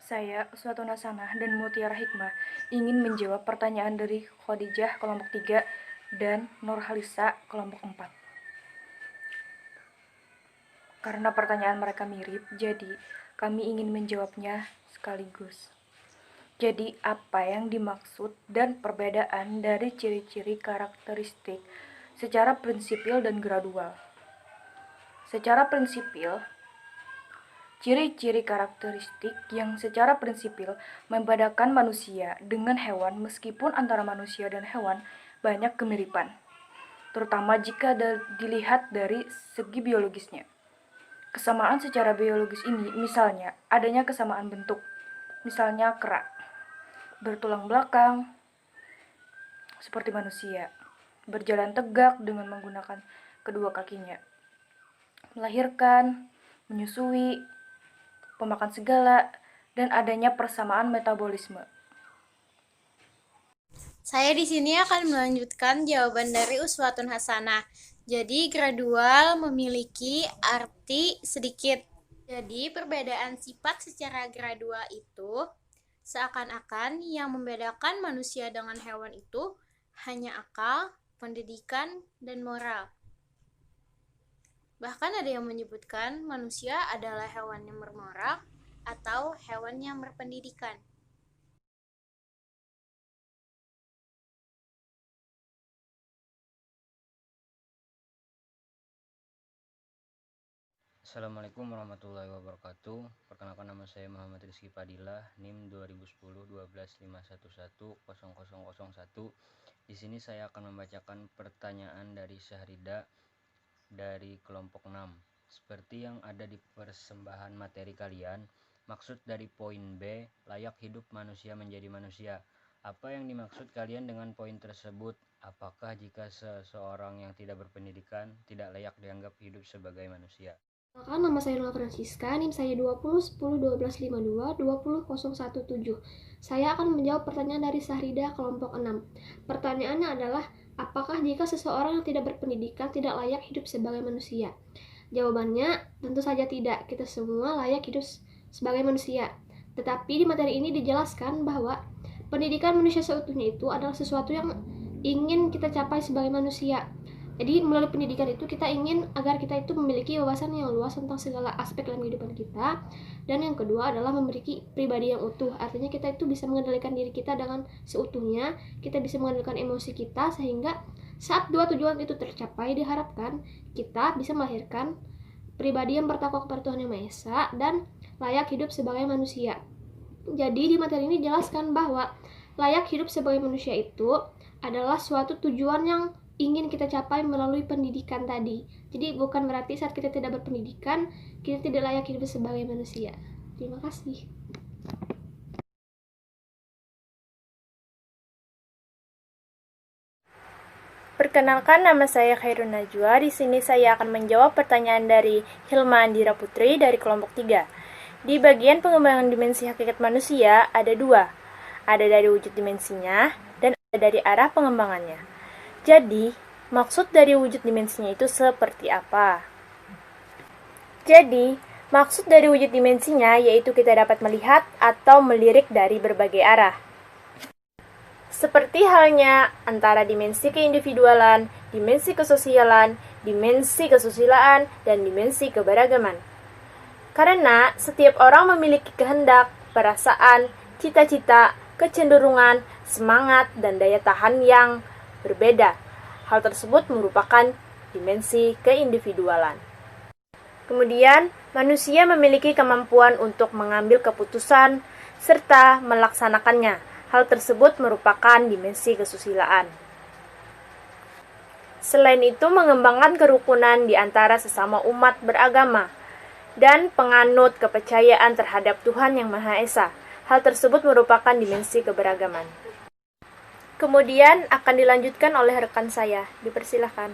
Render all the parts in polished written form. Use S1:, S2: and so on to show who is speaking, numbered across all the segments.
S1: Saya, Uswatun Hasanah dan Mutiara Hikmah, ingin menjawab pertanyaan dari Khadijah kelompok 3 dan Nurhalisa kelompok 4. Karena pertanyaan mereka mirip, jadi kami ingin menjawabnya sekaligus. Jadi, apa yang dimaksud dan perbedaan dari ciri-ciri karakteristik secara prinsipil dan gradual? Secara prinsipil, ciri-ciri karakteristik yang secara prinsipil membedakan manusia dengan hewan meskipun antara manusia dan hewan banyak kemiripan, terutama jika dilihat dari segi biologisnya. Kesamaan secara biologis ini misalnya adanya kesamaan bentuk, misalnya kera, bertulang belakang seperti manusia, berjalan tegak dengan menggunakan kedua kakinya, melahirkan, menyusui, pemakan segala, dan adanya persamaan metabolisme.
S2: Saya di sini akan melanjutkan jawaban dari Uswatun Hasanah. Jadi gradual memiliki arti sedikit. Jadi perbedaan sifat secara gradual itu seakan-akan yang membedakan manusia dengan hewan itu hanya akal, pendidikan, dan moral. Bahkan ada yang menyebutkan manusia adalah hewan yang bermoral atau hewan yang berpendidikan.
S3: Assalamualaikum warahmatullahi wabarakatuh. Perkenalkan, nama saya Muhammad Rizky Fadilah, NIM 2010-1251-0001. Di sini saya akan membacakan pertanyaan dari Syahrida dari kelompok 6. Seperti yang ada di persembahan materi kalian, maksud dari poin B, layak hidup manusia menjadi manusia. Apa yang dimaksud kalian dengan poin tersebut? Apakah jika seseorang yang tidak berpendidikan tidak layak dianggap hidup sebagai manusia?
S4: Nama saya Nula Francisca, NIM saya 2010-1252-20017. Saya akan menjawab pertanyaan dari Sahrida kelompok 6. Pertanyaannya adalah, apakah jika seseorang yang tidak berpendidikan tidak layak hidup sebagai manusia? Jawabannya, tentu saja tidak. Kita semua layak hidup sebagai manusia. Tetapi di materi ini dijelaskan bahwa pendidikan manusia seutuhnya itu adalah sesuatu yang ingin kita capai sebagai manusia. Jadi melalui pendidikan itu kita ingin agar kita itu memiliki wawasan yang luas tentang segala aspek dalam kehidupan kita. Dan yang kedua adalah memiliki pribadi yang utuh. Artinya kita itu bisa mengendalikan diri kita dengan seutuhnya. Kita bisa mengendalikan emosi kita sehingga saat dua tujuan itu tercapai diharapkan kita bisa melahirkan pribadi yang bertakwa kepada Tuhan Yang Maha Esa dan layak hidup sebagai manusia. Jadi di materi ini dijelaskan bahwa layak hidup sebagai manusia itu adalah suatu tujuan yang ingin kita capai melalui pendidikan tadi. Jadi bukan berarti saat kita tidak berpendidikan, kita tidak layak hidup sebagai manusia. Terima kasih.
S5: Perkenalkan, nama saya Khairun Najwa. Di sini saya akan menjawab pertanyaan dari Hilma Andira Putri dari kelompok 3. Di bagian pengembangan dimensi hakikat manusia ada dua. Ada dari wujud dimensinya dan ada dari arah pengembangannya. Jadi, maksud dari wujud dimensinya itu seperti apa? Jadi, maksud dari wujud dimensinya yaitu kita dapat melihat atau melirik dari berbagai arah. Seperti halnya antara dimensi keindividualan, dimensi kesosialan, dimensi kesusilaan, dan dimensi keberagaman. Karena setiap orang memiliki kehendak, perasaan, cita-cita, kecenderungan, semangat, dan daya tahan yang berbeda. Hal tersebut merupakan dimensi keindividualan. Kemudian, manusia memiliki kemampuan untuk mengambil keputusan serta melaksanakannya. Hal tersebut merupakan dimensi kesusilaan. Selain itu, mengembangkan kerukunan di antara sesama umat beragama dan penganut kepercayaan terhadap Tuhan Yang Maha Esa. Hal tersebut merupakan dimensi keberagaman. Kemudian akan dilanjutkan oleh rekan saya. Dipersilahkan.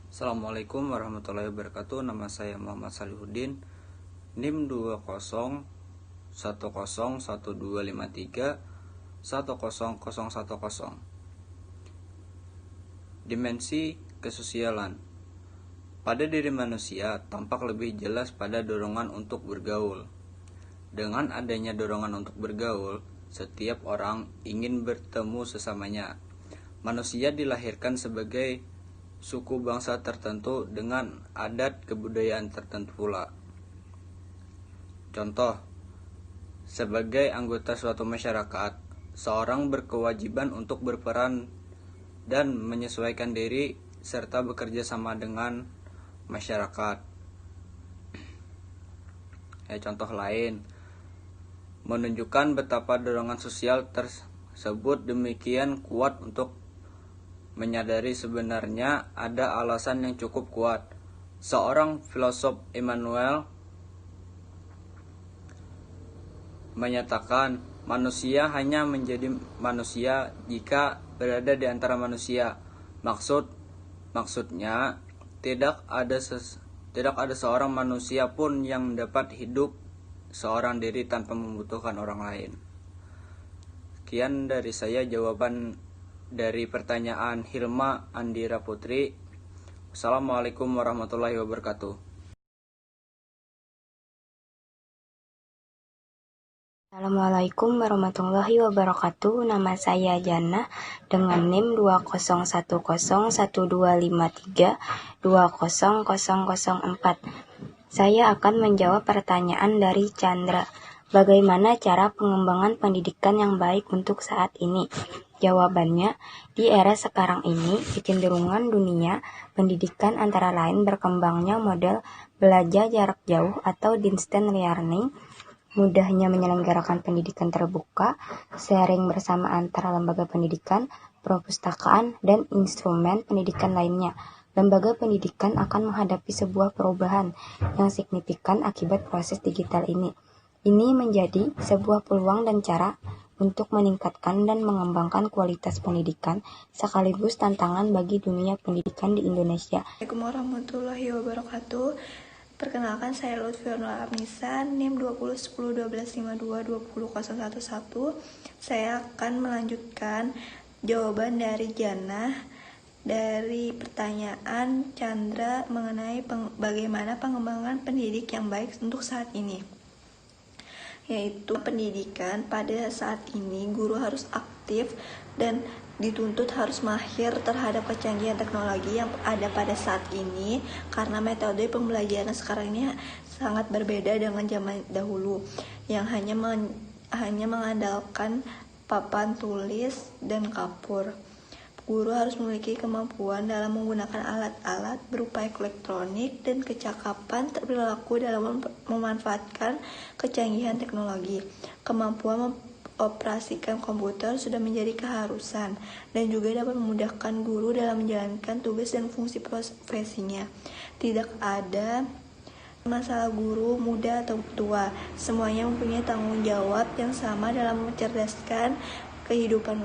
S6: Assalamualaikum warahmatullahi wabarakatuh. Nama saya Muhammad Salihuddin, NIM 20101253-10010. Dimensi kesosialan. Pada diri manusia tampak lebih jelas pada dorongan untuk bergaul. Dengan adanya dorongan untuk bergaul, setiap orang ingin bertemu sesamanya. Manusia dilahirkan sebagai suku bangsa tertentu dengan adat kebudayaan tertentu pula. Contoh, sebagai anggota suatu masyarakat, seorang berkewajiban untuk berperan dan menyesuaikan diri serta bekerja sama dengan masyarakat. Contoh lain, menunjukkan betapa dorongan sosial tersebut demikian kuat untuk menyadari sebenarnya ada alasan yang cukup kuat. Seorang filosof Immanuel menyatakan manusia hanya menjadi manusia jika berada di antara manusia. Maksudnya tidak ada seorang manusia pun yang dapat hidup seorang diri tanpa membutuhkan orang lain. Sekian dari saya jawaban dari pertanyaan Hilma Andira Putri. Assalamualaikum warahmatullahi wabarakatuh.
S7: Assalamualaikum warahmatullahi wabarakatuh. Nama saya Jana dengan NIM 2011253200004. Saya akan menjawab pertanyaan dari Chandra. Bagaimana cara pengembangan pendidikan yang baik untuk saat ini? Jawabannya, di era sekarang ini, kecenderungan dunia pendidikan antara lain berkembangnya model belajar jarak jauh atau distance learning, mudahnya menyelenggarakan pendidikan terbuka, sharing bersama antara lembaga pendidikan, perpustakaan, dan instrumen pendidikan lainnya. Lembaga pendidikan akan menghadapi sebuah perubahan yang signifikan akibat proses digital ini. Ini menjadi sebuah peluang dan cara untuk meningkatkan dan mengembangkan kualitas pendidikan sekaligus tantangan bagi dunia pendidikan di Indonesia.
S8: Assalamualaikum warahmatullahi wabarakatuh. Perkenalkan, saya Lutfi Nurul Abnisa, NIM 20101252200011. Saya akan melanjutkan jawaban dari Jannah dari pertanyaan Chandra mengenai bagaimana pengembangan pendidik yang baik untuk saat ini. Yaitu pendidikan pada saat ini guru harus aktif dan dituntut harus mahir terhadap kecanggihan teknologi yang ada pada saat ini, karena metode pembelajaran sekarang ini sangat berbeda dengan zaman dahulu yang hanya mengandalkan papan tulis dan kapur. Guru harus memiliki kemampuan dalam menggunakan alat-alat berupa elektronik dan kecakapan perilaku dalam memanfaatkan kecanggihan teknologi. Kemampuan operasikan komputer sudah menjadi keharusan dan juga dapat memudahkan guru dalam menjalankan tugas dan fungsi profesinya. Tidak ada masalah guru muda atau tua, semuanya mempunyai tanggung jawab yang sama dalam mencerdaskan kehidupan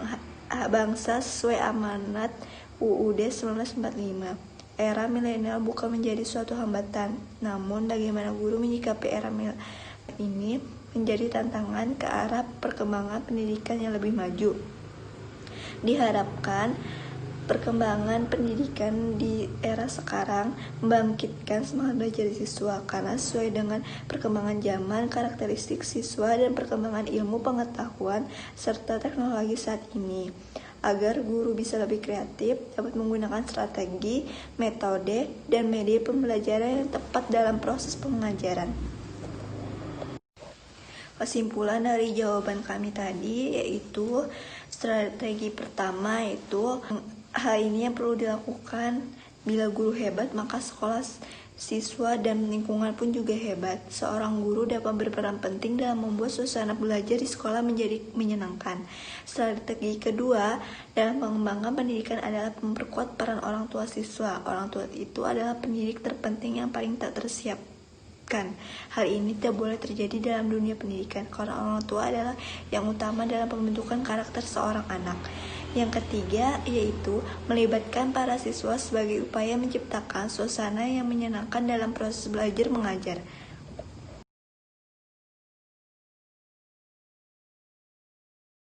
S8: bangsa sesuai amanat UUD 1945. Era milenial bukan menjadi suatu hambatan, namun bagaimana guru menyikapi era milenial ini menjadi tantangan ke arah perkembangan pendidikan yang lebih maju. Diharapkan perkembangan pendidikan di era sekarang membangkitkan semangat belajar siswa karena sesuai dengan perkembangan zaman, karakteristik siswa, dan perkembangan ilmu pengetahuan serta teknologi saat ini, agar guru bisa lebih kreatif, dapat menggunakan strategi, metode, dan media pembelajaran yang tepat dalam proses pengajaran. Kesimpulan dari jawaban kami tadi yaitu strategi pertama yaitu hal ini yang perlu dilakukan. Bila guru hebat, maka sekolah, siswa, dan lingkungan pun juga hebat. Seorang guru dapat berperan penting dalam membuat suasana belajar di sekolah menjadi menyenangkan. Strategi kedua dalam mengembangkan pendidikan adalah memperkuat peran orang tua siswa. Orang tua itu adalah pendidik terpenting yang paling tak tersiapkan. Hal ini tidak boleh terjadi dalam dunia pendidikan karena orang tua adalah yang utama dalam pembentukan karakter seorang anak. Yang ketiga yaitu melibatkan para siswa sebagai upaya menciptakan suasana yang menyenangkan dalam proses belajar mengajar.